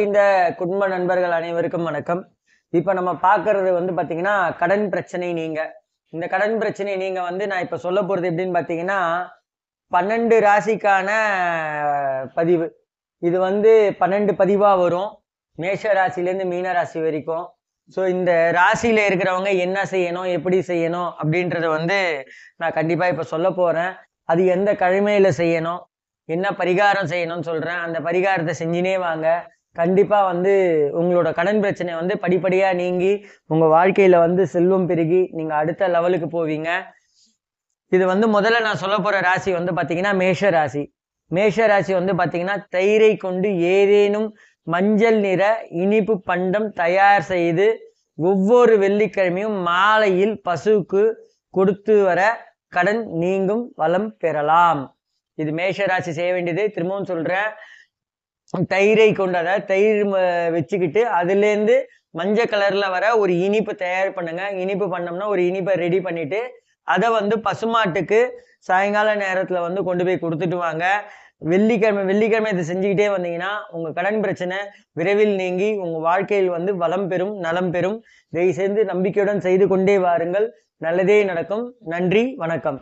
இந்த குடும்ப நண்பர்கள் அனைவருக்கும் வணக்கம். இப்ப நம்ம பார்க்கறது வந்து பாத்தீங்கன்னா, கடன் பிரச்சனை நீங்க. இந்த கடன் பிரச்சனை நீங்க வந்து நான் இப்ப சொல்லப் போறது எப்படின்னு பாத்தீங்கன்னா, 12 ராசிக்கான பதிவு. இது வந்து 12 பதிவா வரும். மேஷ ராசியிலேருந்து மீன ராசி வரைக்கும். ஸோ இந்த ராசியில இருக்கிறவங்க என்ன செய்யணும்? எப்படி செய்யணும்? அப்படின்றத வந்து நான் கண்டிப்பா இப்ப சொல்லப் போறேன். அது எந்த கிழமையில செய்யணும்? என்ன பரிகாரம் செய்யணும்னு சொல்றேன். அந்த பரிகாரத்த செஞ்சுனே வாங்க. கண்டிப்பா வந்து உங்களோட கடன் பிரச்சனை வந்து படிப்படியா நீங்கி, உங்க வாழ்க்கையில வந்து செல்வம் பெருகி, நீங்க அடுத்த லெவலுக்கு போவீங்க. இது வந்து முதல்ல நான் சொல்லப் போற ராசி வந்து பாத்தீங்கன்னா, மேஷ ராசி. மேஷ ராசி வந்து பாத்தீங்கன்னா, தயிரை கொண்டு ஏதேனும் மஞ்சள் நிற இனிப்பு பண்டம் தயார் செய்து, ஒவ்வொரு வெள்ளிக்கிழமையும் மாலையில் பசுவுக்கு கொடுத்து வர கடன் நீங்கும் வளம் பெறலாம். இது மேஷ ராசி செய்ய வேண்டியது. திரும்பவும் சொல்றேன். தயிரை கொண்டு அதாவது தயிர் வச்சுக்கிட்டு அதுலேருந்து மஞ்சள் கலர்ல வர ஒரு இனிப்பு தயார் பண்ணுங்க. இனிப்பு பண்ணோம்னா ஒரு இனிப்பை ரெடி பண்ணிட்டு அதை வந்து பசுமாட்டுக்கு சாயங்கால நேரத்துல வந்து கொண்டு போய் கொடுத்துட்டு வாங்க. வெள்ளிக்கிழமை வெள்ளிக்கிழமை இதை செஞ்சுக்கிட்டே வந்தீங்கன்னா உங்க கடன் பிரச்சனை விரைவில் நீங்கி உங்க வாழ்க்கையில் வந்து வளம் பெறும், நலம் பெறும். தயவு செய்து நம்பிக்கையுடன் செய்து கொண்டே வாருங்கள். நல்லதே நடக்கும். நன்றி, வணக்கம்.